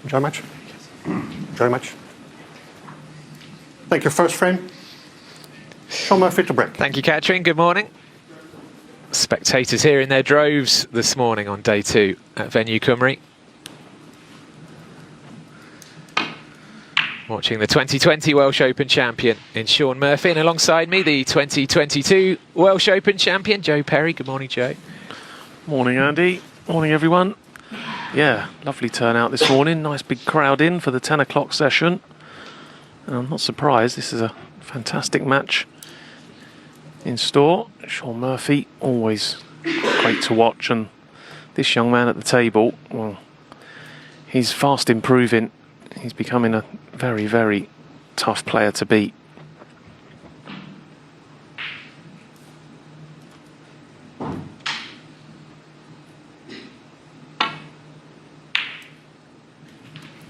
Very much. Very much. Thank you. First frame. Sean Murphy to break. Thank you, Catherine. Good morning. Spectators here in their droves this morning on day 2 at venue Cymru. Watching the 2020 Welsh Open champion in Sean Murphy, and alongside me the 2022 Welsh Open champion Joe Perry. Good morning, Joe. Morning, Andy. Morning, everyone. Yeah, lovely turnout this morning. Nice big crowd in for the 10 o'clock session. And I'm not surprised. This is a fantastic match in store. Sean Murphy, always great to watch. And this young man at the table, well, he's fast improving. He's becoming a very, very tough player to beat.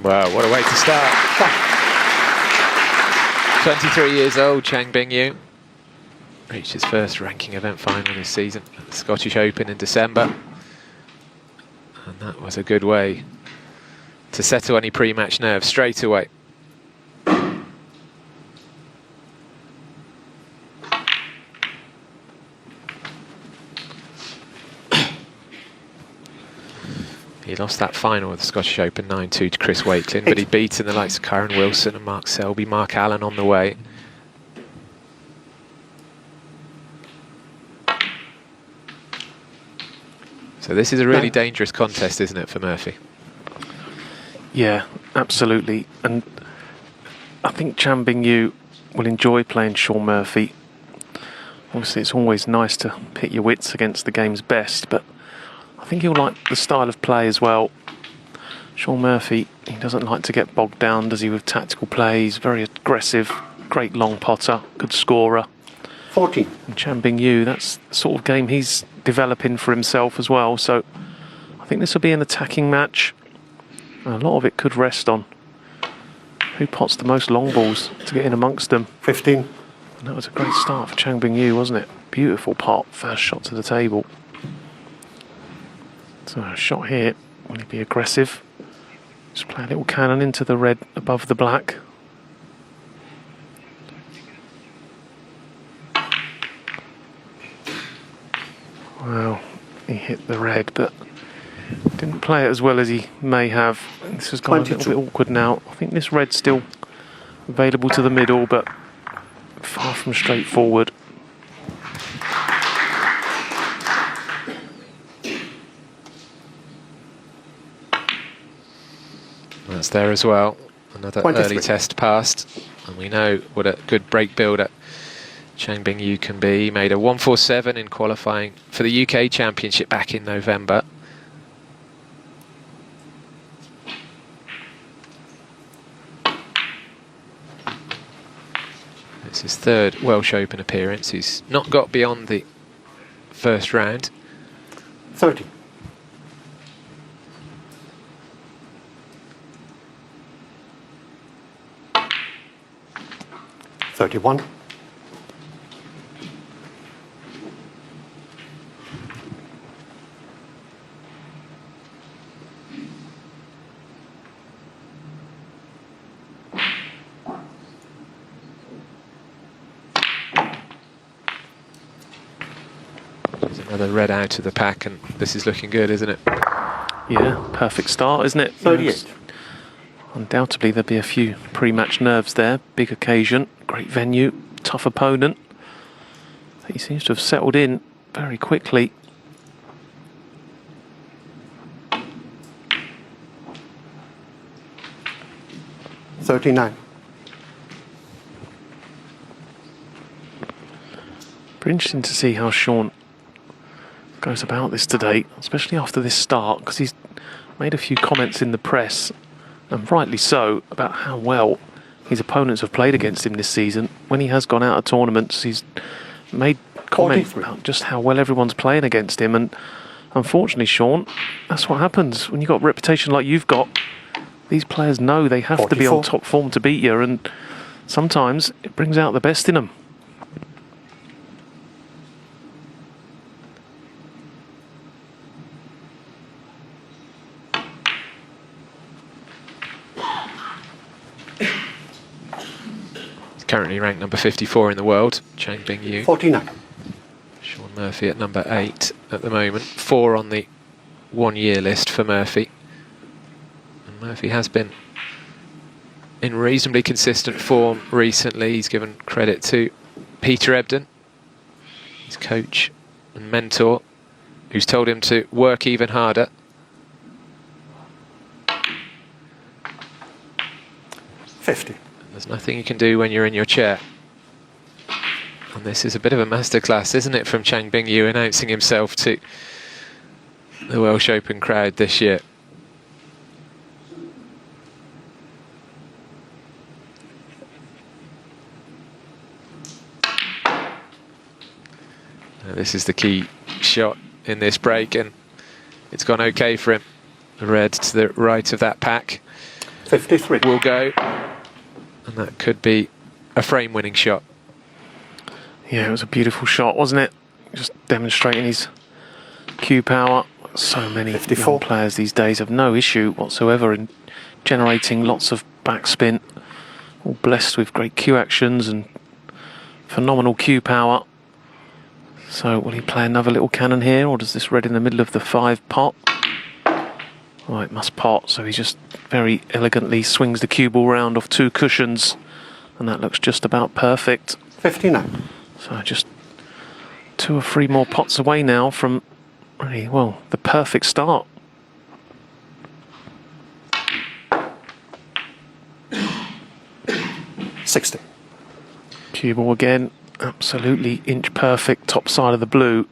Wow, what a way to start. 23 years old, Chang Bing-yu. Reached his first ranking event final this season at the Scottish Open in December. And that was a good way to settle any pre-match nerves straight away. He lost that final of the Scottish Open 9-2 to Chris Wakelin, but he'd beaten the likes of Kyron Wilson and Mark Selby, Mark Allen on the way. So this is a really dangerous contest, isn't it, for Murphy? Yeah, absolutely. And I think Chan Bing-yu will enjoy playing Sean Murphy. Obviously, it's always nice to pit your wits against the game's best, but I think he'll like the style of play as well. Sean Murphy, he doesn't like to get bogged down, does he, with tactical play. He's very aggressive, great long potter, good scorer. 14. And Chan Bing-yu, that's the sort of game he's developing for himself as well. So I think this will be an attacking match. And a lot of it could rest on who pots the most long balls to get in amongst them. 15. And that was a great start for Chan Bing-yu, wasn't it? Beautiful pot, first shot to the table. So a shot here, will he be aggressive? Just play a little cannon into the red above the black. Wow, he hit the red, but didn't play it as well as he may have. This has gone 22. A little bit awkward now. I think this red's still available to the middle, but far from straightforward. That's there as well. Another 23. early test passed, and we know what a good break builder Chang Bing-yu can be. He made a 147 in qualifying for the UK Championship back in November. It's his third Welsh Open appearance. He's not got beyond the first round. 30. 31. 'Another red out of the pack, and this is looking good, isn't it? Yeah, perfect start, isn't it? 38. Undoubtedly, there'll be a few pre-match nerves there. Big occasion, great venue, tough opponent. He seems to have settled in very quickly. $39. Pretty interesting to see how Sean goes about this today, especially after this start, because he's made a few comments in the press, and rightly so, about how well his opponents have played against him this season. When he has gone out of tournaments, he's made comments about just how well everyone's playing against him, and unfortunately, Sean, that's what happens when you've got a reputation like you've got. These players know they have to be on top form to beat you, and sometimes it brings out the best in them. currently ranked number 54 in the world, Chang Bing-yu. 49. Sean Murphy at number 8 at the moment. 4 on the 1 year list for Murphy. And Murphy has been in reasonably consistent form recently. He's given credit to Peter Ebden, his coach and mentor, who's told him to work even harder. 50. There's nothing you can do when you're in your chair. And this is a bit of a masterclass, isn't it, from Chang Bing-yu announcing himself to the Welsh Open crowd this year. Now, this is the key shot in this break, and it's gone okay for him. The red to the right of that pack 53. will go, and that could be a frame-winning shot. Yeah, it was a beautiful shot, wasn't it? Just demonstrating his cue power. So many 54. young players these days have no issue whatsoever in generating lots of backspin. All blessed with great cue actions and phenomenal cue power. So will he play another little cannon here, or does this red in the middle of the 5 pot? Oh, it must pot, so he just very elegantly swings the cue ball round off 2 cushions, and that looks just about perfect. 59. So just 2 or 3 more pots away now from really, well, the perfect start. $60. Cue ball again, absolutely inch perfect, top side of the blue.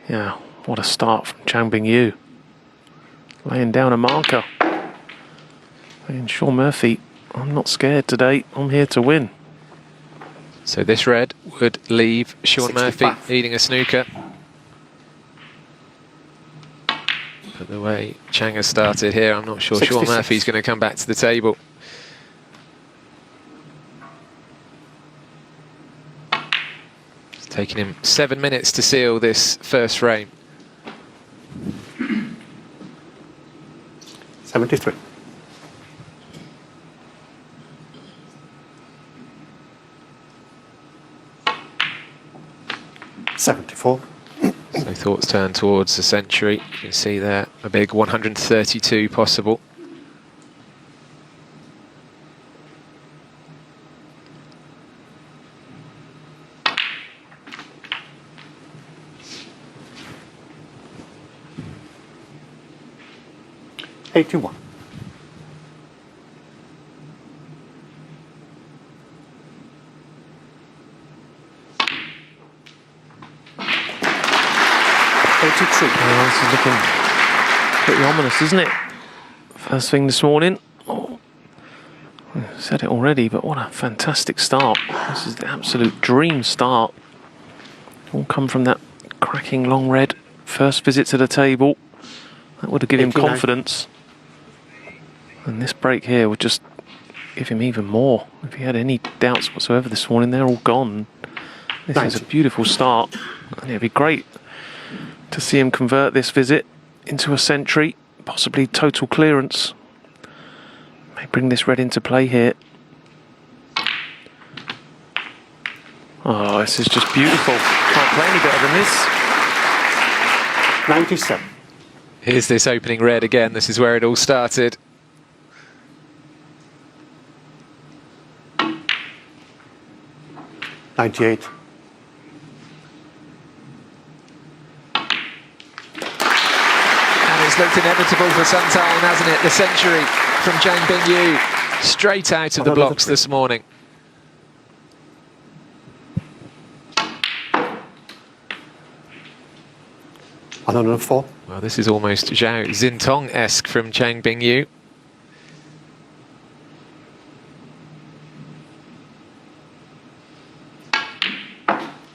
Yeah, what a start from Chang Bing-yu. Laying down a marker. And Sean Murphy, I'm not scared today, I'm here to win. So this red would leave Sean 65. Murphy eating a snooker. But the way Chang has started here, I'm not sure 66. Sean Murphy's going to come back to the table. It's taken him 7 minutes to seal this first frame. 73. $74. So thoughts turn towards the century. You can see there a big 132 possible. $81. Well, this is looking pretty ominous, isn't it? First thing this morning. Oh, I said it already, but what a fantastic start. This is the absolute dream start. All come from that cracking long red first visit to the table. That would have given him 89. confidence. And this break here would just give him even more. If he had any doubts whatsoever this morning, they're all gone. This is a 90. beautiful start. And it'd be great to see him convert this visit into a century, possibly total clearance. May bring this red into play here. Oh, this is just beautiful. Can't play any better than this. 97. Here's this opening red again. This is where it all started. $98. And it's looked inevitable for some time, hasn't it? The century from Chang Bing-yu, straight out of the blocks this morning. $104. Well, this is almost Zhao Xintong-esque from Chang Bing-yu.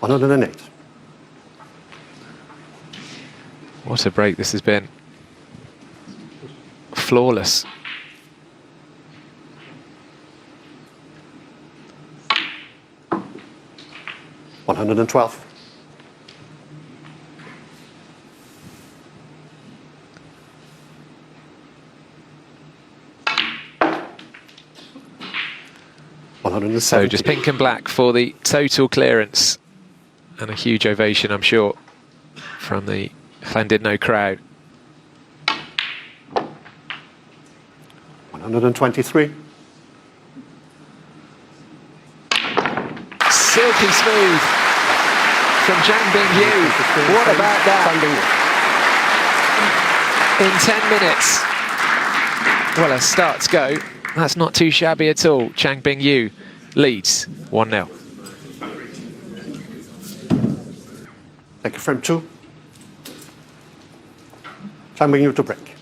$108. What a break this has been. Flawless. $112. 170. So just pink and black for the total clearance. And a huge ovation, I'm sure, from the Llandudno crowd. 123. Silky smooth from Zhang Bingyu. What about that? In 10 minutes. Well, as starts go, that's not too shabby at all. Zhang Bingyu leads 1-0. Take it frame 2. Zhang Bingyu to break.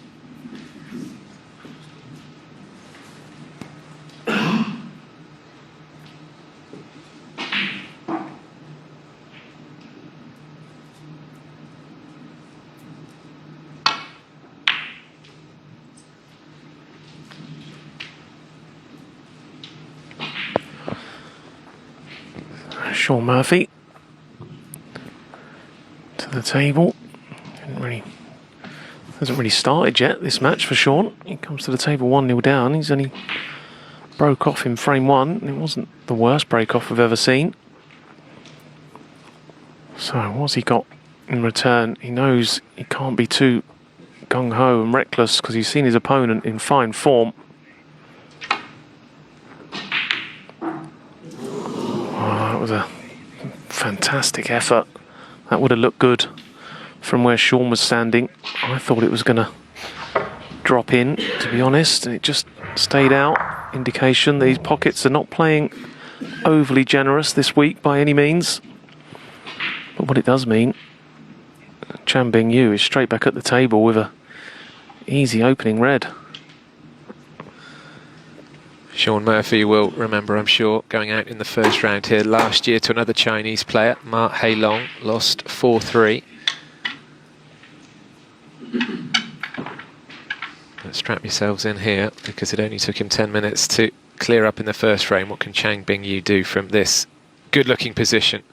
Sean Murphy to the table. Hasn't really started yet, this match for Sean. He comes to the table 1-0 down. He's only broke off in frame 1. It wasn't the worst break off I've ever seen. So what's he got in return? He knows he can't be too gung-ho and reckless because he's seen his opponent in fine form. That was a fantastic effort. That would have looked good from where Sean was standing. I thought it was going to drop in, to be honest, and it just stayed out. Indication that his pockets are not playing overly generous this week by any means. But what it does mean, Zhang Bingyu is straight back at the table with a easy opening red. Sean Murphy will remember, I'm sure, going out in the first round here last year to another Chinese player, Ma Heilong, lost 4-3. But strap yourselves in here, because it only took him 10 minutes to clear up in the first frame. What can Zhang Bingyu do from this good-looking position?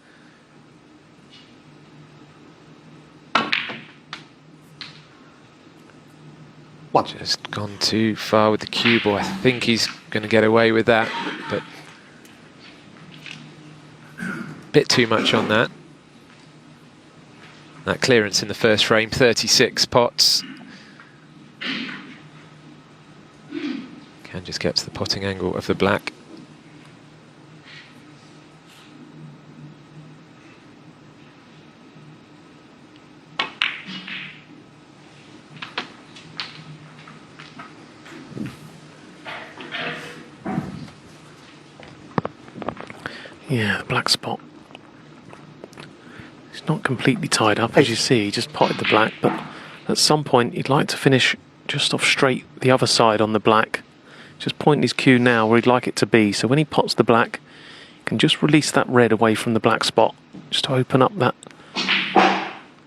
Just gone too far with the cue ball. I think he's going to get away with that, but a bit too much on that. That clearance in the first frame, 36 pots. Can just get to the potting angle of the black. Yeah, the black spot. It's not completely tied up, as you see. He just potted the black, but at some point he'd like to finish just off straight the other side on the black. Just pointing his cue now where he'd like it to be. So when he pots the black, he can just release that red away from the black spot, just to open up that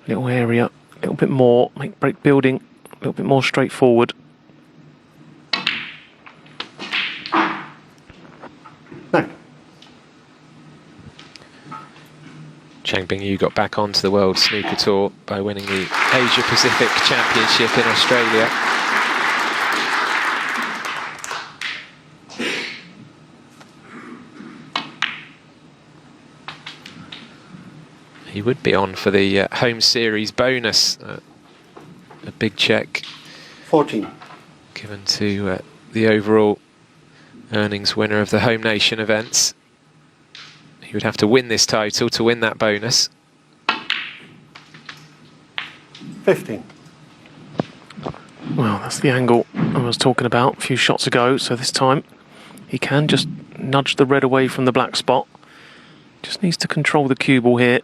little area a little bit more, make break building a little bit more straightforward. No. Zhang Bingyu got back onto the World Snooker Tour by winning the Asia Pacific Championship in Australia. He would be on for the home series bonus. A big check 14. given to the overall earnings winner of the home nation events. He would have to win this title to win that bonus. 15. Well, that's the angle I was talking about a few shots ago. So this time he can just nudge the red away from the black spot. Just needs to control the cue ball here.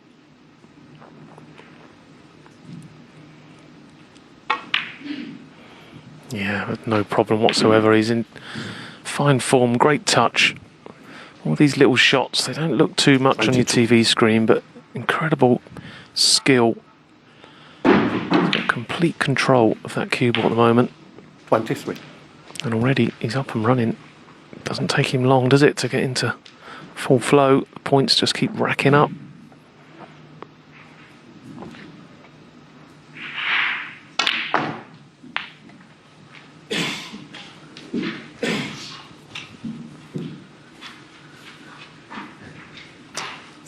Yeah, no problem whatsoever. He's in fine form, great touch. All these little shots, they don't look too much on your TV screen, but incredible skill. He's got complete control of that cue ball at the moment. 23. And already he's up and running. Doesn't take him long, does it, to get into full flow? The points just keep racking up.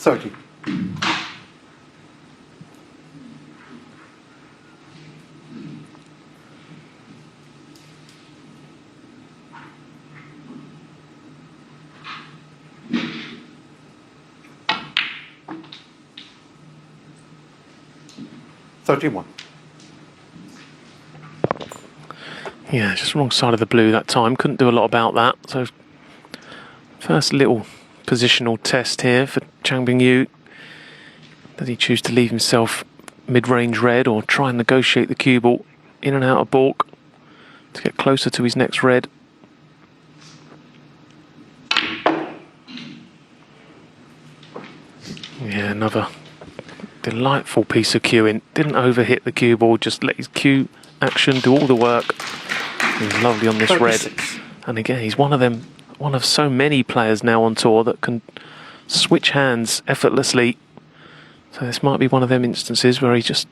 30. $31. Yeah, just wrong side of the blue that time. Couldn't do a lot about that. So first little positional test here for Chang Bing-yu. Does he choose to leave himself mid-range red or try and negotiate the cue ball in and out of balk to get closer to his next red? Yeah, another delightful piece of cueing. Didn't overhit the cue ball, just let his cue action do all the work. He's lovely on this 36. red. And again, he's one of so many players now on tour that can switch hands effortlessly. So this might be one of them instances where he just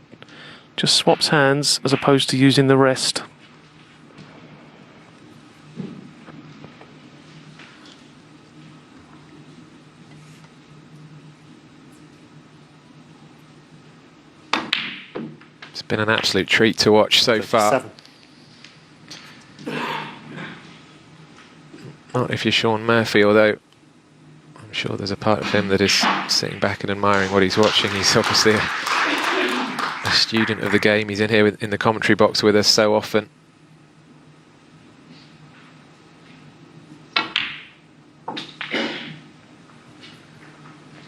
swaps hands as opposed to using the rest. It's been an absolute treat to watch so far. 37. Not if you're Sean Murphy, although I'm sure there's a part of him that is sitting back and admiring what he's watching. He's obviously a student of the game. He's in here in the commentary box with us so often.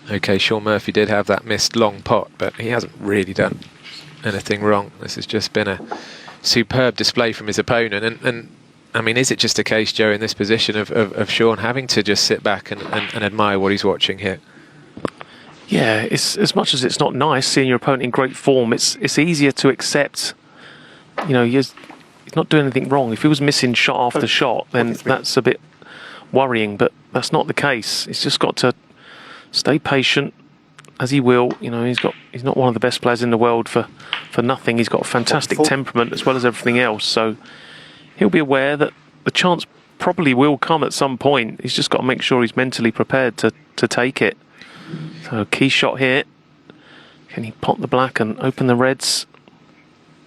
Okay, Sean Murphy did have that missed long pot, but he hasn't really done anything wrong. This has just been a superb display from his opponent. And I mean, is it just a case, Joe, in this position of Sean having to just sit back and admire what he's watching here? Yeah, it's as much as it's not nice seeing your opponent in great form, it's easier to accept. You know, he's not doing anything wrong. If he was missing shot after shot, then that's a bit worrying, but that's not the case. He's just got to stay patient, as he will. You know, he's not one of the best players in the world for nothing. He's got a fantastic temperament as well as everything else, so he'll be aware that the chance probably will come at some point. He's just got to make sure he's mentally prepared to take it. So key shot here. Can he pot the black and open the reds?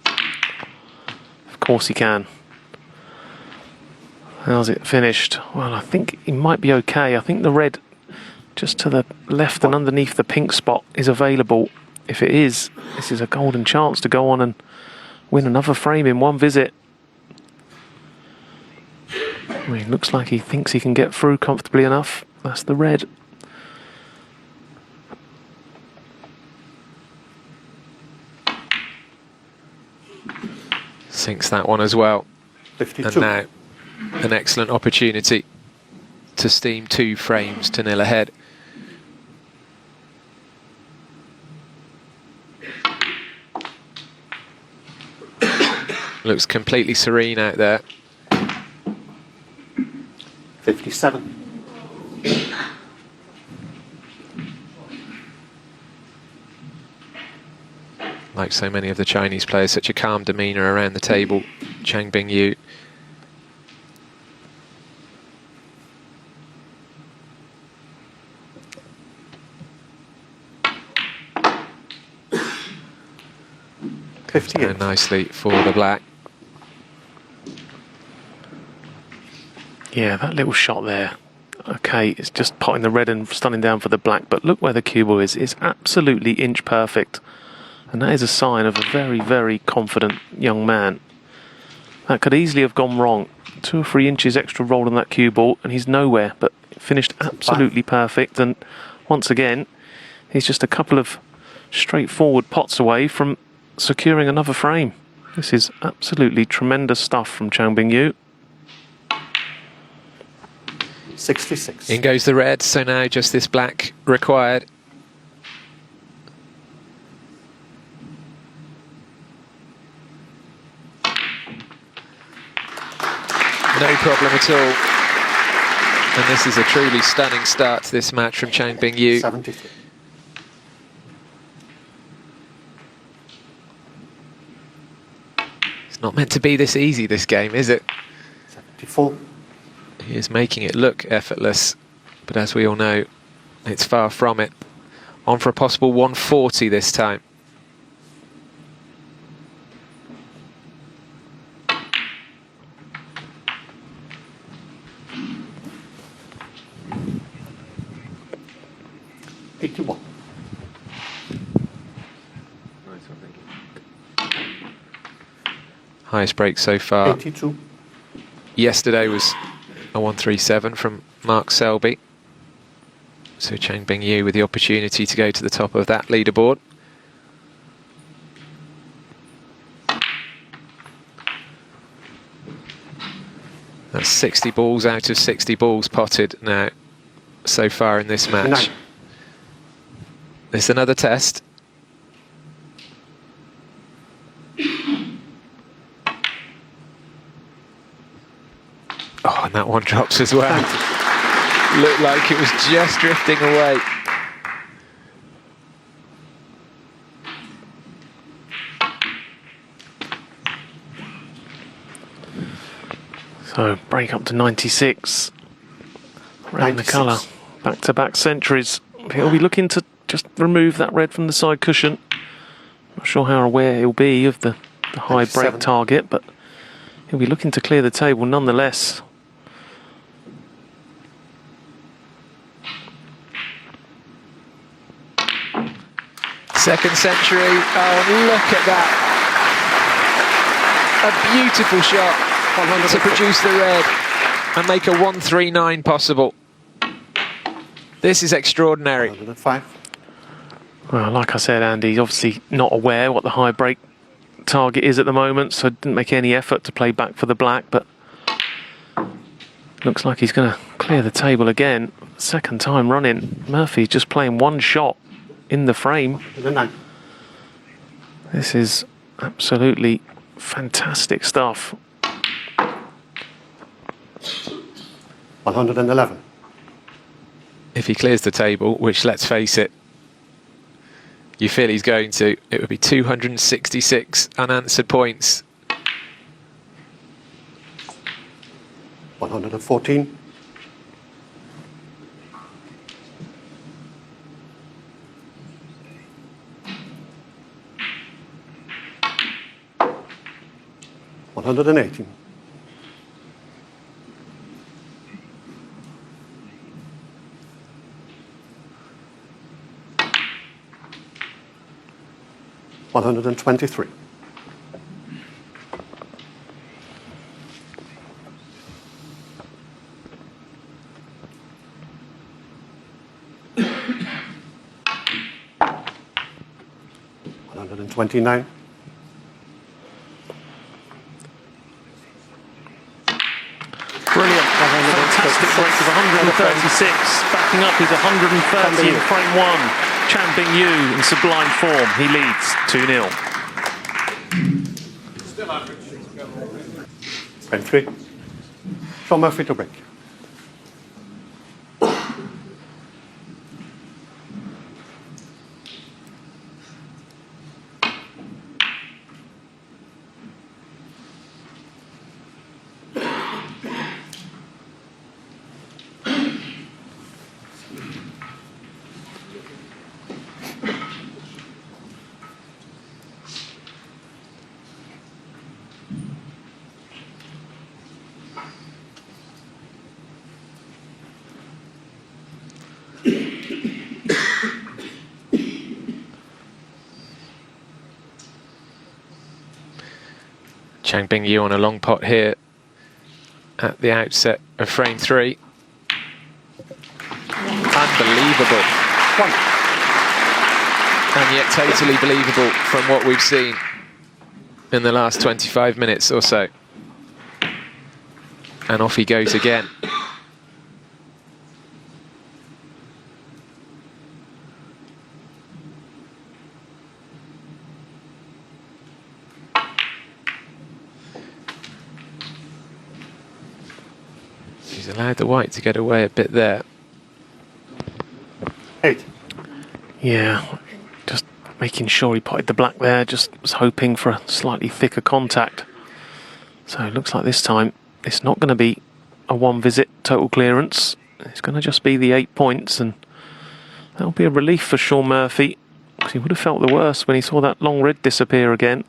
Of course he can. How's it finished? Well, I think he might be okay. I think the red just to the left and underneath the pink spot is available. If it is, this is a golden chance to go on and win another frame in one visit. I mean, looks like he thinks he can get through comfortably enough. That's the red. Sinks that one as well. 52. And now an excellent opportunity to steam 2 frames to nil ahead. Looks completely serene out there. 57. Like so many of the Chinese players, such a calm demeanour around the table. Chang Bing-yu. Down nicely for the black. Yeah, that little shot there. Okay, it's just potting the red and stunning down for the black, but look where the cue ball is. It's absolutely inch perfect. And that is a sign of a very, very confident young man. That could easily have gone wrong. 2 or 3 inches extra roll on that cue ball, and he's nowhere, but finished absolutely perfect. And once again, he's just a couple of straightforward pots away from securing another frame. This is absolutely tremendous stuff from Chang Bing-yu. 66. In goes the red, so now just this black required. No problem at all. And this is a truly stunning start to this match from Chang Bing-yu. 73. It's not meant to be this easy, this game, is it? 74. He is making it look effortless, but as we all know, it's far from it. On for a possible 140 this time. $81. Highest break so far. 82. Yesterday was a 137 from Mark Selby. So Chang Bing Yu with the opportunity to go to the top of that leaderboard. That's 60 balls out of 60 balls potted now so far in this match. 9. It's another test. Oh, and that one drops as well. Looked like it was just drifting away. So break up to 96. Around the 96. colour. Back-to-back centuries. He'll be looking to just remove that red from the side cushion. Not sure how aware he'll be of the high 97. break target, but he'll be looking to clear the table nonetheless. Second century. Oh, look at that. A beautiful shot to produce the red and make a 139 possible. This is extraordinary. 105. Well, like I said, Andy, he's obviously not aware what the high break target is at the moment, so didn't make any effort to play back for the black, but looks like he's going to clear the table again. Second time running. Murphy's just playing one shot in the frame. 109. This is absolutely fantastic stuff. 111. If he clears the table, which, let's face it, you feel he's going to, it would be 266 unanswered points. 114. 118. 123. 129. 'Fantastic break of 136, backing up his 130 in frame one. Chan Bing Yu in sublime form. He leads 2-0. Frame 3. Sean Murphy to break. Chang Bing Yu on a long pot here at the outset of frame 3. Unbelievable. One. And yet totally believable from what we've seen in the last 25 minutes or so. And off he goes again. He's allowed the white to get away a bit there. 8. Yeah, just making sure he potted the black there, just was hoping for a slightly thicker contact. So it looks like this time it's not going to be a one visit total clearance. It's going to just be the 8 points, and That'll be a relief for Sean Murphy, because he would have felt the worst when he saw that long red disappear again.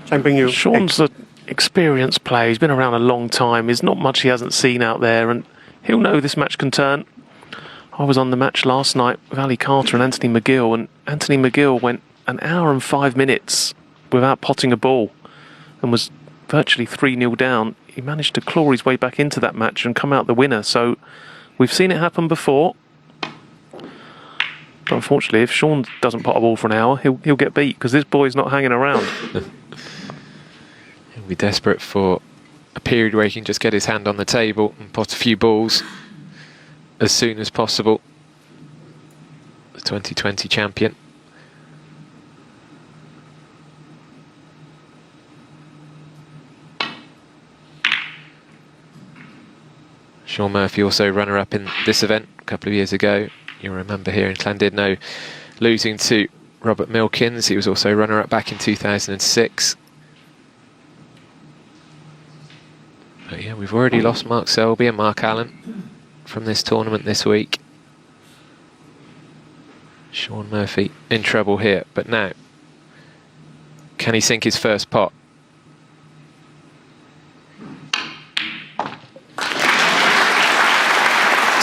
Chang Bing-yu, Sean's an experienced player. He's been around a long time. There's not much he hasn't seen out there, and he'll know this match can turn. I was on the match last night with Ali Carter and Anthony McGill, and Anthony McGill went an hour and 5 minutes without potting a ball and was virtually 3-0 down. He managed to claw his way back into that match and come out the winner. So we've seen it happen before. But unfortunately, if Sean doesn't pot a ball for an hour, he'll get beat, because this boy's not hanging around. He'll be desperate for a period where he can just get his hand on the table and pot a few balls as soon as possible. The 2020 champion. Sean Murphy also runner-up in this event a couple of years ago. You'll remember here in Llandudno losing to Robert Milkins. He was also runner-up back in 2006. But yeah, we've already lost Mark Selby and Mark Allen from this tournament this week. Sean Murphy in trouble here, but now, can he sink his first pot?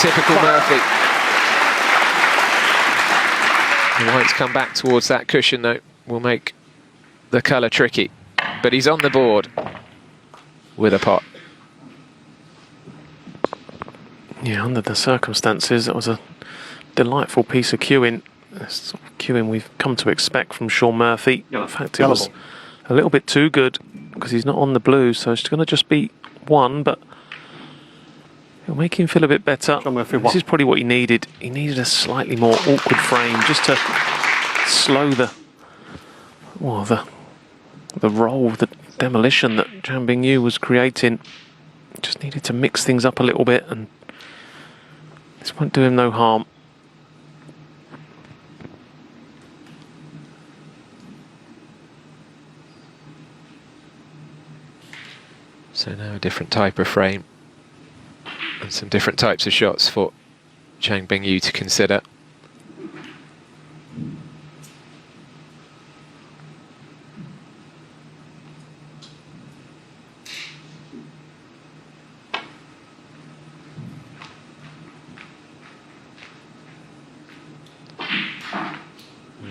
Typical Murphy. The whites come back towards that cushion though, will make the colour tricky. But he's on the board with a pot. Yeah, under the circumstances, that was a delightful piece of cueing. The sort of cueing we've come to expect from Sean Murphy. In fact, it was a little bit too good, because he's not on the blue, so it's going to just be one, but it'll make him feel a bit better. This is probably what he needed. He needed a slightly more awkward frame, just to slow the roll, the demolition that Chang Bing-yu was creating. Just needed to mix things up a little bit, and this won't do him no harm. So now a different type of frame and some different types of shots for Chang Bing-yu to consider.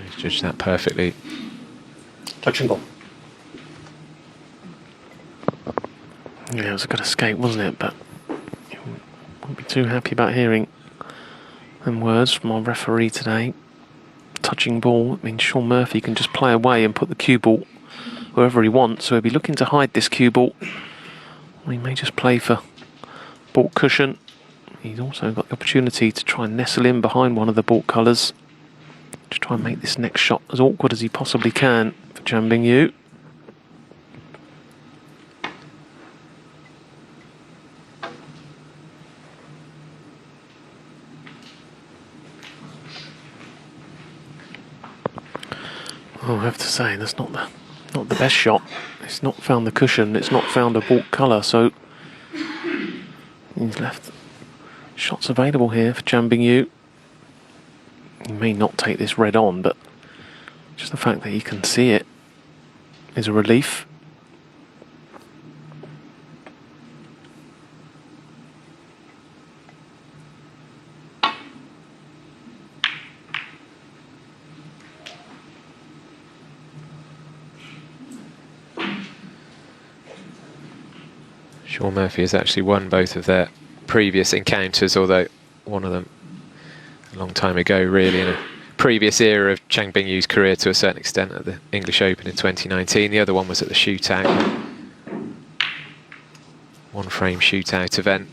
He's judged that perfectly. touching ball. Yeah, it was a good escape, wasn't it? But you won't be too happy about hearing them words from our referee today. Touching ball, I mean, Sean Murphy can just play away and put the cue ball wherever he wants, so he'll be looking to hide this cue ball. Or he may just play for baulk cushion. He's also got the opportunity to try and nestle in behind one of the baulk colours. Just try and make this next shot as awkward as he possibly can for Chang Bing-yu. Oh, I have to say, that's not the best shot. It's not found the cushion, it's not found a baulk colour, so he's left shots available here for Chang Bing-yu. He may not take this red on, but just the fact that he can see it is a relief. Sean Murphy has actually won both of their previous encounters, although one of them a long time ago, really, in a previous era of Chang Bing-yu's career to a certain extent, at the English Open in 2019. The other one was at the shootout, one-frame shootout event.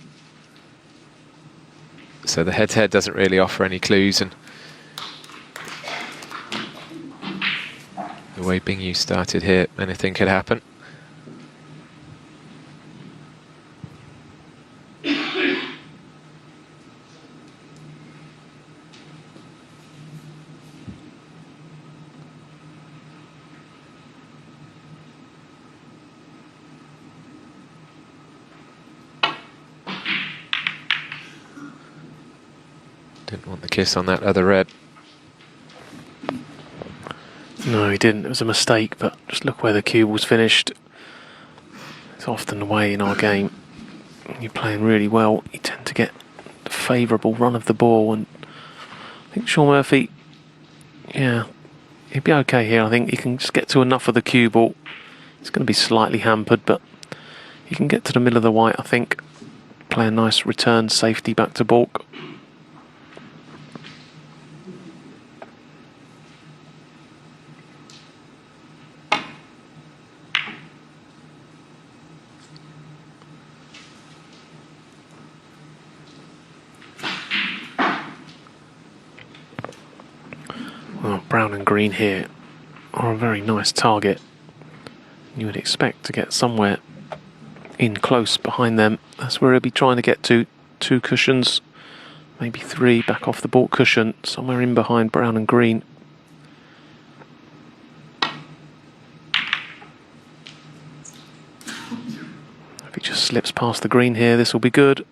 So the head-to-head doesn't really offer any clues, and the way Bing-yu started here, anything could happen. Didn't want the kiss on that other red. No, he didn't. It was a mistake, but just look where the cue was finished. It's often the way in our game. When you're playing really well, you tend to get a favourable run of the ball, and I think Sean Murphy, yeah, he'd be okay here. I think he can just get to enough of the cue ball. It's going to be slightly hampered, but he can get to the middle of the white, I think. Play a nice return safety back to baulk. Well, brown and green here are a very nice target. You would expect to get somewhere in close behind them. That's where he'll be trying to get to. 2 cushions, maybe 3 back off the baulk cushion, somewhere in behind brown and green. If he just slips past the green here, this will be good.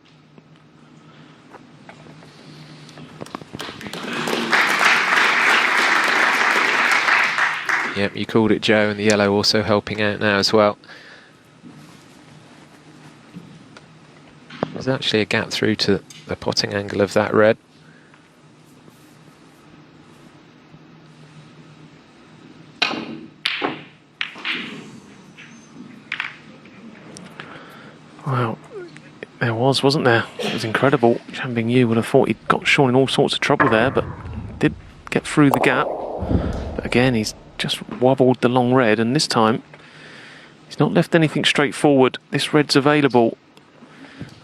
Yep, you called it, Joe, and the yellow also helping out now as well. There's actually a gap through to the potting angle of that red. Wow, there wasn't there? It was incredible. Chang Bing-Yu would have thought he'd got Sean in all sorts of trouble there, but did get through the gap. But again, he's just wobbled the long red, and this time he's not left anything straightforward. This red's available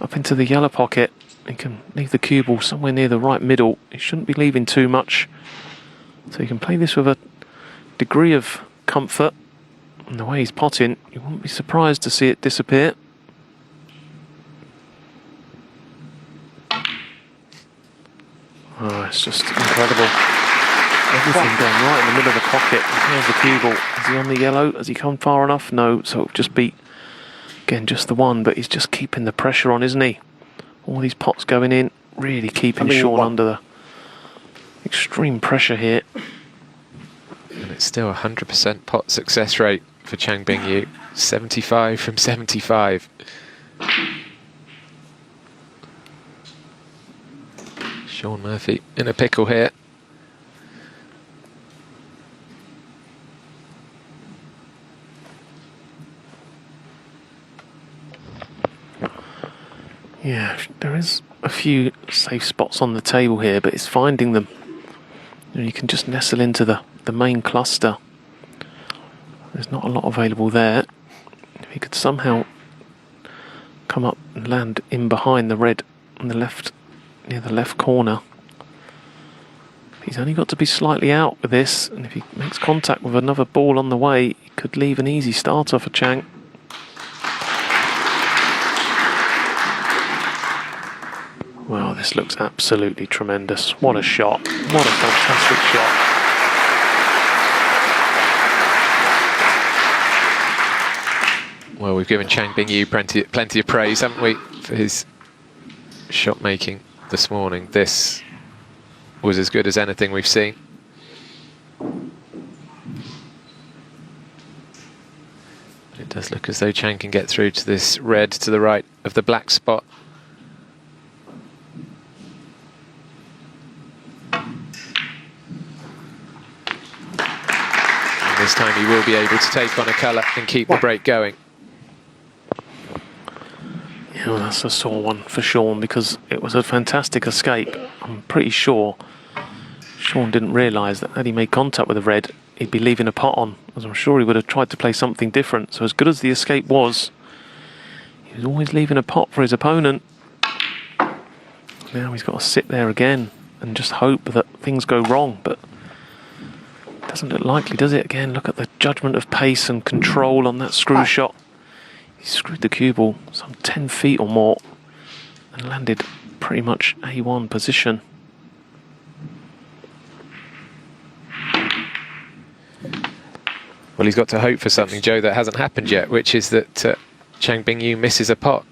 up into the yellow pocket. He can leave the cue ball somewhere near the right middle. He shouldn't be leaving too much, so he can play this with a degree of comfort. And the way he's potting, you wouldn't be surprised to see it disappear. Oh, it's just incredible. Everything going right in the middle of the pocket. There's the cue ball. Is he on the yellow? Has he come far enough? No, so it'll just be, again, just the one, but he's just keeping the pressure on, isn't he? All these pots going in, really keeping Sean under the extreme pressure here. And it's still 100% pot success rate for Chang Bing-Yu. 75 from 75. Sean Murphy in a pickle here. Yeah, there is a few safe spots on the table here, but it's finding them. You can just nestle into the main cluster. There's not a lot available there. If he could somehow come up and land in behind the red on the left, near the left corner. He's only got to be slightly out with this, and if he makes contact with another ball on the way, he could leave an easy starter for Chang. Wow, this looks absolutely tremendous. What a shot. What a fantastic shot. Well, we've given Chang Bing-Yu plenty of praise, haven't we, for his shot making this morning. This was as good as anything we've seen. It does look as though Chang can get through to this red to the right of the black spot. And this time he will be able to take on a colour and keep the break going. Yeah, well, that's a sore one for Sean, because it was a fantastic escape. I'm pretty sure Sean didn't realise that had he made contact with the red, he'd be leaving a pot on, as I'm sure he would have tried to play something different. So as good as the escape was, he was always leaving a pot for his opponent. Now he's got to sit there again and just hope that things go wrong, but it doesn't look likely, does it? Again, look at the judgment of pace and control on that screw shot. He screwed the cue ball some 10 feet or more and landed pretty much A1 position. Well, he's got to hope for something, Joe, that hasn't happened yet, which is that Chang Bing-Yu misses a pot.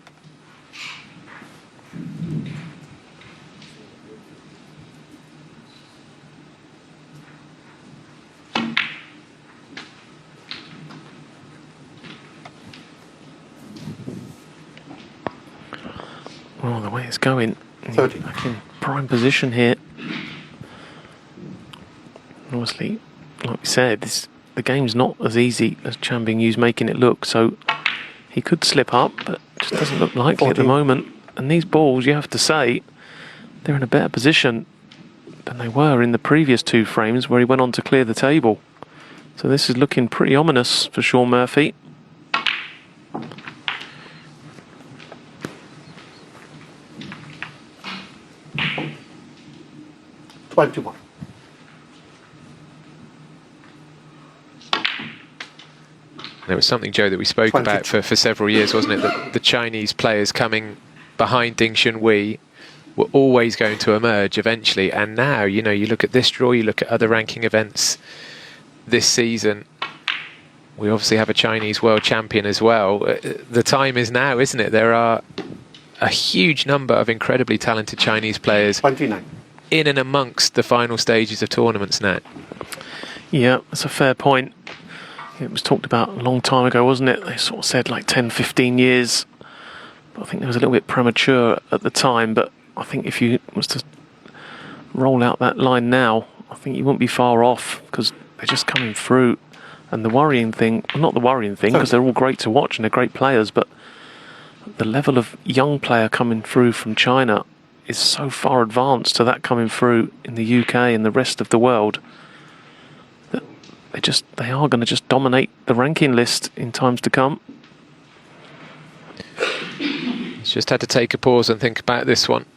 Well, the way it's going, 30. back in prime position here. Obviously, like we said, the game's not as easy as Chan Bingyu's making it look, so he could slip up, but it just doesn't look likely at the 14. moment. And these balls, you have to say, they're in a better position than they were in the previous 2 frames where he went on to clear the table. So this is looking pretty ominous for Sean Murphy. 21. There was something, Joe, that we spoke 22. about for several years, wasn't it? That the Chinese players coming behind Ding Junhui were always going to emerge eventually. And now, you know, you look at this draw, you look at other ranking events this season. We obviously have a Chinese world champion as well. The time is now, isn't it? There are a huge number of incredibly talented Chinese players 29. in and amongst the final stages of tournaments now. Yeah, that's a fair point. It was talked about a long time ago, wasn't it? They sort of said like 10, 15 years. But I think it was a little bit premature at the time. But I think if you was to roll out that line now, I think you wouldn't be far off because they're just coming through. And the worrying thing, well, not the worrying thing, because they're all great to watch and they're great players, but the level of young player coming through from China is so far advanced to that coming through in the UK and the rest of the world. They are going to just dominate the ranking list in times to come. He's just had to take a pause and think about this one.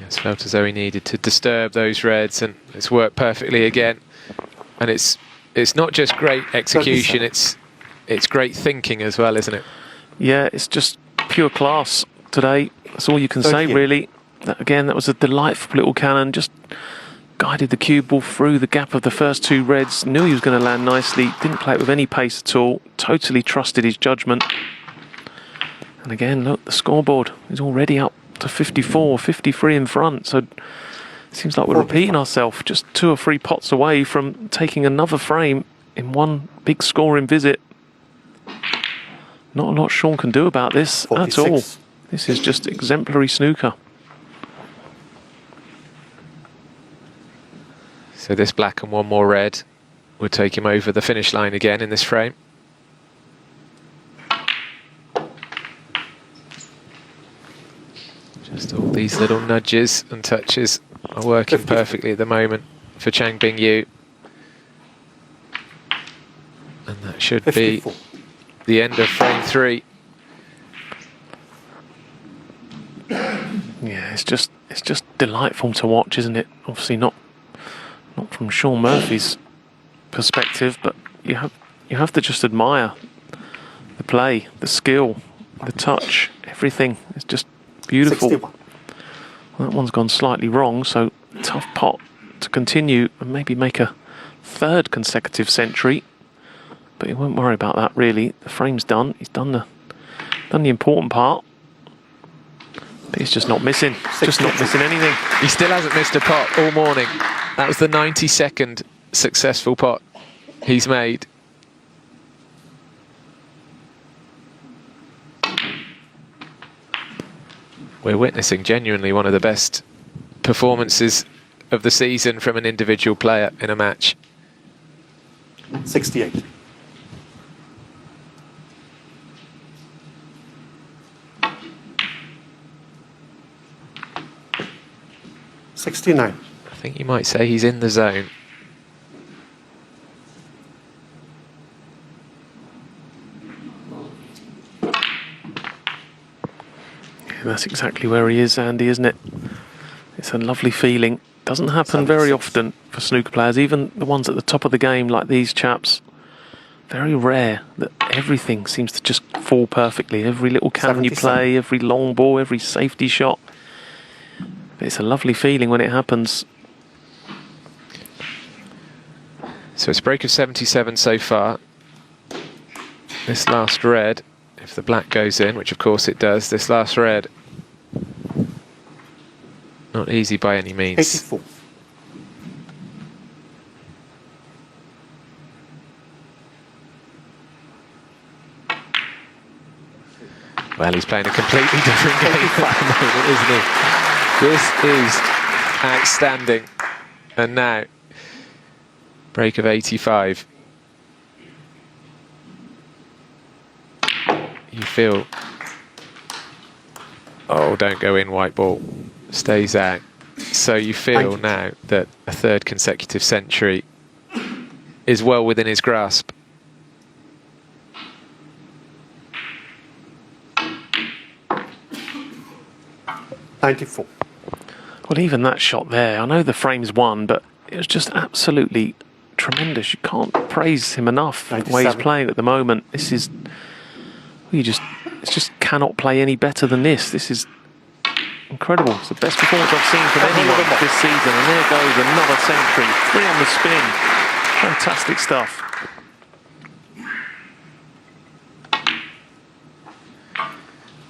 Yes, felt as though he needed to disturb those reds, and it's worked perfectly again. And it's not just great execution, it's great thinking as well, isn't it? Yeah, it's just pure class today. That's all you can say, really. That was a delightful little cannon. Just guided the cue ball through the gap of the first 2 reds. Knew he was going to land nicely. Didn't play it with any pace at all. Totally trusted his judgment. And again, look, the scoreboard is already up to 54, 53 in front. So it seems like we're repeating ourselves. Just 2 or 3 pots away from taking another frame in one big scoring visit. Not a lot Sean can do about this 46. at all. This is just exemplary snooker. So this black and 1 more red would take him over the finish line again in this frame. Just all these little nudges and touches are working 50. perfectly at the moment for Chan Bingyu. And that should 54. be the end of frame 3. Yeah, it's just delightful to watch, isn't it? Obviously not from Sean Murphy's perspective, but you have to just admire the play, the skill, the touch, everything. It's just beautiful. 61. Well, that one's gone slightly wrong, so tough pot to continue and maybe make a 3rd consecutive century. But he won't worry about that, really. The frame's done. He's done the important part. But he's just not missing. Just not missing anything. He still hasn't missed a pot all morning. That was the 92nd successful pot he's made. We're witnessing genuinely one of the best performances of the season from an individual player in a match. 68. $69. I think you might say he's in the zone. Yeah, that's exactly where he is, Andy, isn't it? It's a lovely feeling. Doesn't happen very often for snooker players, even the ones at the top of the game like these chaps. Very rare that everything seems to just fall perfectly. Every little cannon you 77. play, every long ball, every safety shot. But it's a lovely feeling when it happens. So it's a break of 77 so far. This last red, if the black goes in, which of course it does, this last red Not easy by any means. 84. Well, he's playing a completely different game at the moment, isn't he? This is outstanding. And now, break of 85. You feel, oh, don't go in, white ball, stays out. So you feel now that a third consecutive century is well within his grasp. Well, even that shot there, I know the frame's won, but it was just absolutely tremendous. You can't praise him enough the way he's playing at the moment. This is, it just cannot play any better than this. This is incredible. It's the best performance I've seen from anyone this season. And there goes another century, 3 on the spin. Fantastic stuff.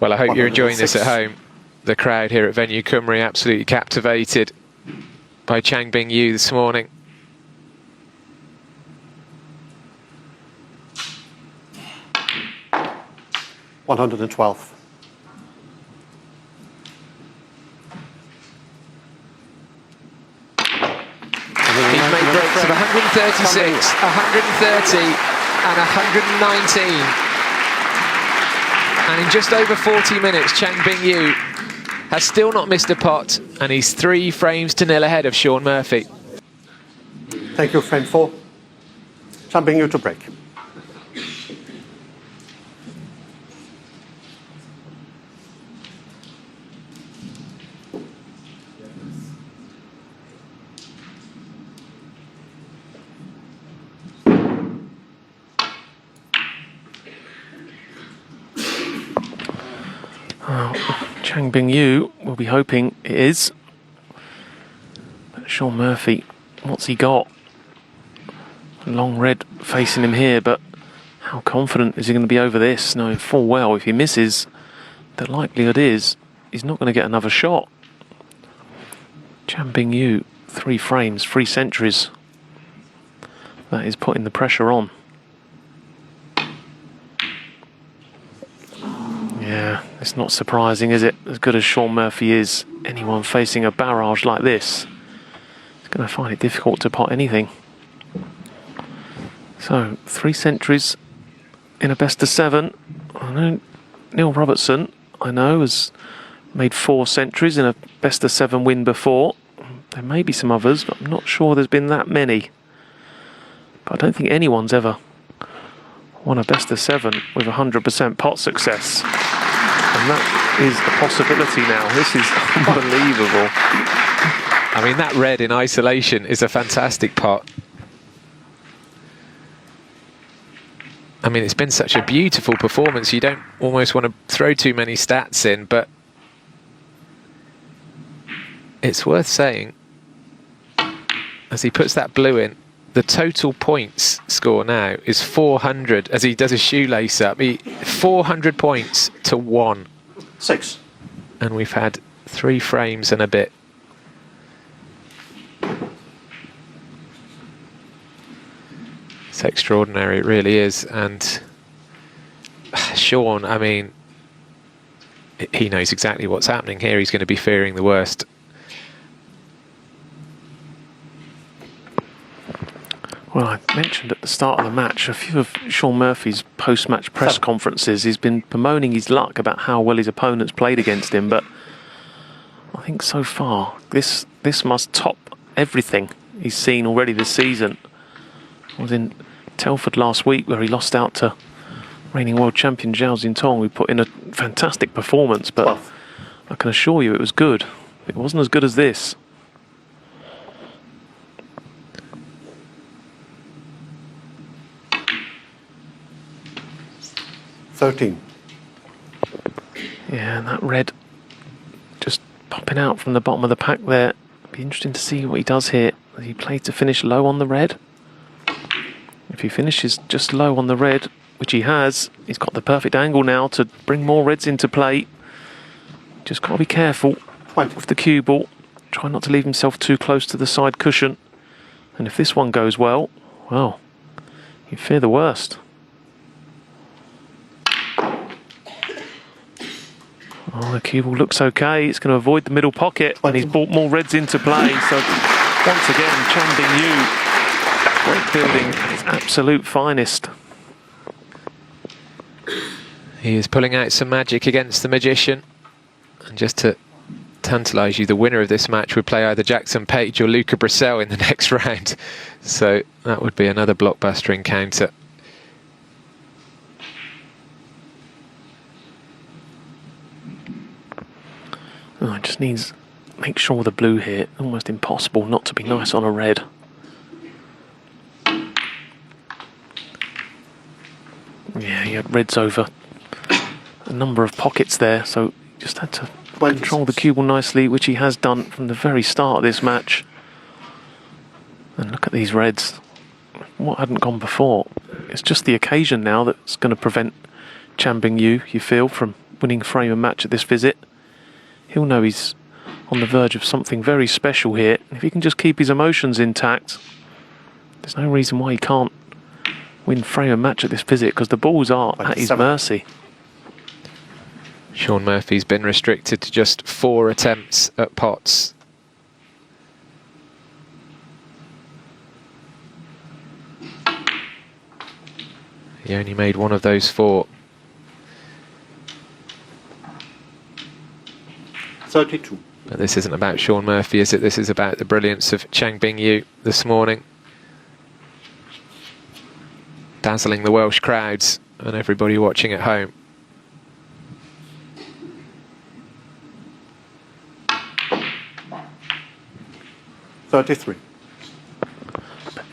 Well, I hope you're enjoying this at home. The crowd here at Venue Cymru absolutely captivated by Chang Bing Yu this morning. $112. He's made breaks of 136, 130 and 119. And in just over 40 minutes, Chang Bing Yu has still not missed a pot, and he's 3 frames to nil ahead of Shaun Murphy. Thank you, frame 4. Chang Bing Yu to break. Chang Bing Yu will be hoping it is. But Shaun Murphy, what's he got? Long red facing him here, but how confident is he going to be over this? Knowing full well if he misses, the likelihood is he's not going to get another shot. Chang Bing Yu, 3 frames, 3 centuries. That is putting the pressure on. Yeah, it's not surprising, is it? As good as Shaun Murphy is, anyone facing a barrage like this is going to find it difficult to pot anything. So, 3 centuries in a best of 7. I know Neil Robertson, has made 4 centuries in a best of 7 win before. There may be some others, but I'm not sure there's been that many. But I don't think anyone's ever won a best of 7 with 100% pot success. And that is a possibility now. This is unbelievable. I mean, that red in isolation is a fantastic pot. I mean, it's been such a beautiful performance. You don't almost want to throw too many stats in, but it's worth saying, as he puts that blue in, the total points score now is 400, as he does his shoelace up. 400 points to 1. 6. And we've had 3 frames and a bit. It's extraordinary, it really is. And Shaun, I mean, he knows exactly what's happening here. He's going to be fearing the worst. Well, I mentioned at the start of the match, a few of Shaun Murphy's post-match press conferences, he's been bemoaning his luck about how well his opponents played against him, but I think so far, this must top everything he's seen already this season. I was in Telford last week where he lost out to reigning world champion Zhao Xintong, who put in a fantastic performance, but I can assure you it was good. It wasn't as good as this. $13. Yeah, and that red just popping out from the bottom of the pack there. Be interesting to see what he does here. Does he play to finish low on the red? If he finishes just low on the red, which he has, he's got the perfect angle now to bring more reds into play. Just got to be careful with the cue ball. Try not to leave himself too close to the side cushion. And if this one goes well, you fear the worst. Oh, the cue ball looks okay. It's going to avoid the middle pocket, and he's brought more reds into play. So once again, Chang Bing-yu, great building at its absolute finest. He is pulling out some magic against the magician. And just to tantalise you, the winner of this match would play either Jackson Page or Luca Brissell in the next round. So that would be another blockbuster encounter. Oh, it just needs make sure the blue here. Almost impossible not to be nice on a red. Yeah, he had reds over a number of pockets there, so just had to control the cue ball nicely, which he has done from the very start of this match. And look at these reds. What hadn't gone before? It's just the occasion now that's going to prevent Chang Bing-yu, you feel, from winning frame and match at this visit. He'll know he's on the verge of something very special here. If he can just keep his emotions intact, there's no reason why he can't win frame and match at this visit, because the balls are at his mercy. Shaun Murphy's been restricted to just 4 attempts at pots. He only made one of those 4. 32. But this isn't about Shaun Murphy, is it? This is about the brilliance of Chang Bing-yu this morning. Dazzling the Welsh crowds and everybody watching at home. $33.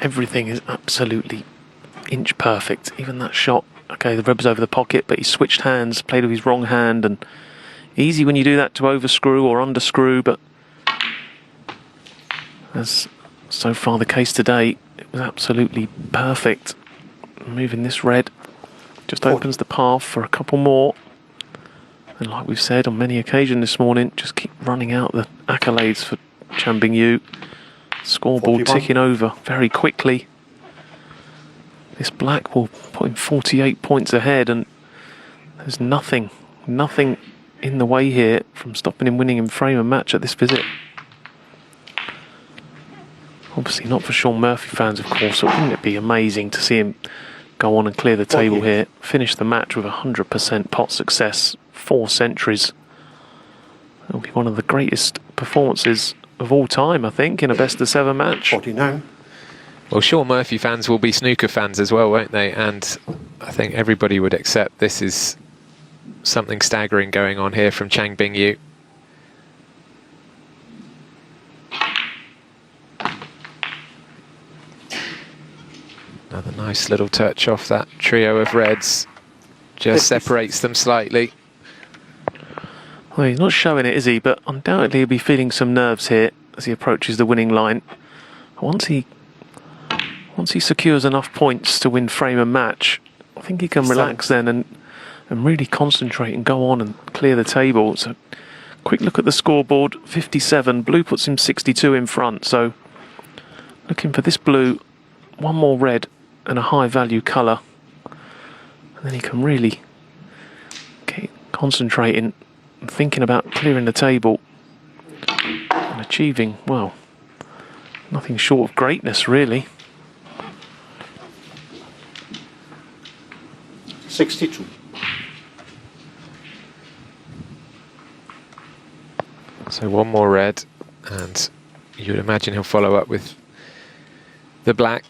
Everything is absolutely inch perfect. Even that shot, okay, the red was over the pocket, but he switched hands, played with his wrong hand, and easy when you do that to overscrew or underscrew, but as so far the case today, it was absolutely perfect. Moving this red just opens the path for a couple more. And like we've said on many occasions this morning, just keep running out the accolades for Chang Bing-yu. Scoreboard 41. ticking over very quickly. This black will put him 48 points ahead, and there's nothing in the way here from stopping him winning in frame and match at this visit. Obviously not for Shaun Murphy fans, of course, but wouldn't it be amazing to see him go on and clear the table here, finish the match with 100% pot success, 4 centuries. It'll be one of the greatest performances of all time, I think, in a best-of-7 match. 49. Well, Shaun Murphy fans will be snooker fans as well, won't they? And I think everybody would accept this is something staggering going on here from Chang Bing-yu. Another nice little touch off that trio of reds. Just separates them slightly. Well, he's not showing it, is he? But undoubtedly he'll be feeling some nerves here as he approaches the winning line. Once he secures enough points to win frame and match, I think he can relax then and really concentrate and go on and clear the table. So, quick look at the scoreboard, 57. Blue puts him 62 in front. So, looking for this blue, one more red and a high value colour. And then he can really keep concentrating and thinking about clearing the table and achieving, well, nothing short of greatness, really. 62. So one more red, and you would imagine he'll follow up with the black.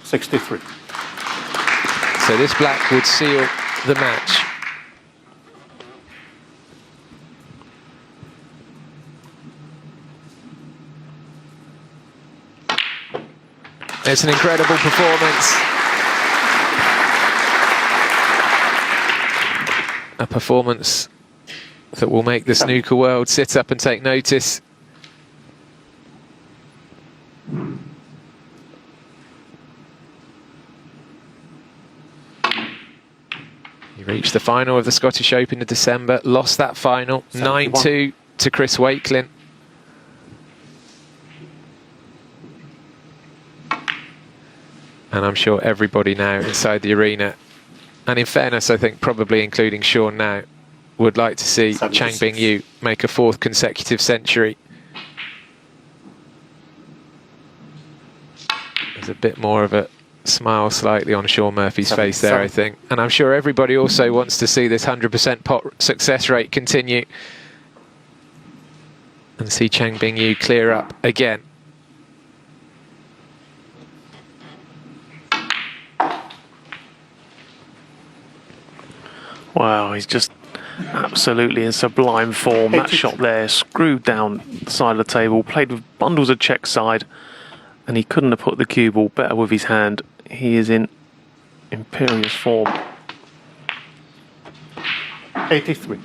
$63. So this black would seal the match. It's an incredible performance. A performance that will make the snooker world sit up and take notice. He reached the final of the Scottish Open in December, lost that final, 9-2 to Chris Wakelin. And I'm sure everybody now inside the arena, and in fairness, I think probably including Sean now, would like to see Chang Bing-Yu make a 4th consecutive century. There's a bit more of a smile slightly on Sean Murphy's face there, I think. And I'm sure everybody also wants to see this 100% pot success rate continue and see Chang Bing-Yu clear up again. Wow, he's just absolutely in sublime form. That shot there, screwed down the side of the table, played with bundles of check side, and he couldn't have put the cue ball better with his hand. He is in imperious form. 83.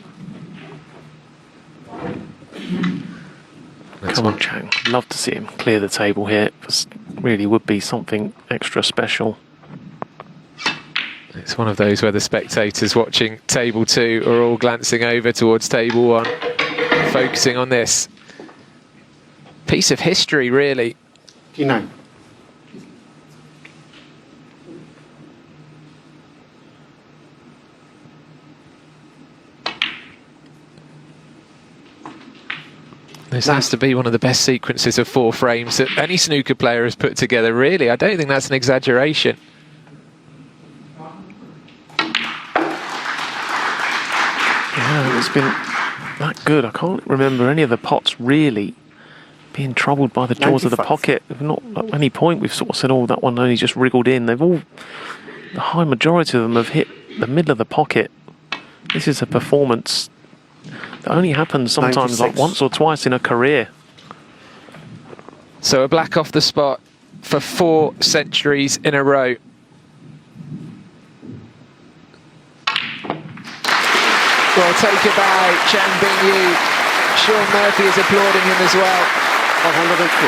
Come on, Chang. Love to see him clear the table here. This really would be something extra special. It's one of those where the spectators watching table 2 are all glancing over towards table 1, focusing on this piece of history, really. 89. This has to be one of the best sequences of 4 frames that any snooker player has put together, really. I don't think that's an exaggeration. Yeah, it's been that good. I can't remember any of the pots really being troubled by the jaws of the pocket. Not at any point we've sort of said, oh, that one only just wriggled in. They've all, the high majority of them have hit the middle of the pocket. This is a performance that only happens sometimes 96. like once or twice in a career. So a black off the spot for 4 centuries in a row. Well, take a bow, Chang Bing-Yu. Sean Murphy is applauding him as well. 102.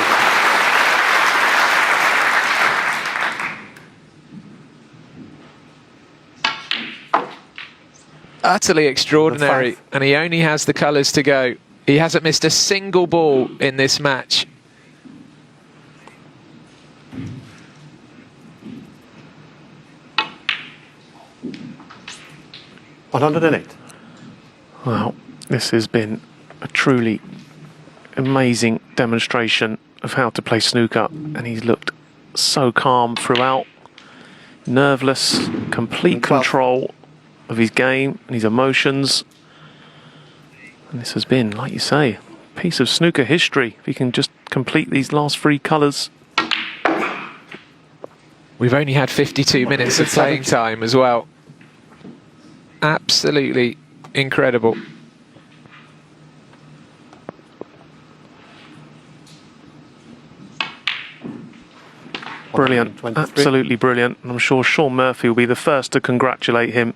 Utterly extraordinary, and he only has the colours to go. He hasn't missed a single ball in this match. $108. Well, this has been a truly amazing demonstration of how to play snooker, and he's looked so calm throughout, nerveless, complete control of his game and his emotions. And this has been, like you say, a piece of snooker history. If he can just complete these last 3 colours. We've only had 52 minutes of playing time as well. Absolutely incredible. Brilliant, absolutely brilliant. And I'm sure Sean Murphy will be the first to congratulate him.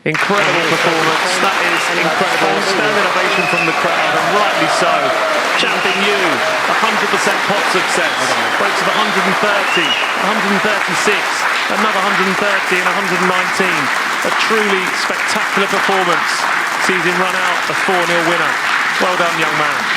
Incredible performance, that is incredible. Standing ovation from the crowd, and rightly so. Chang Bing-Yu, 100% pot success. Breaks of 130, 136, another 130 and 119. A truly spectacular performance. Sees him run out a 4-0 winner. Well done, young man.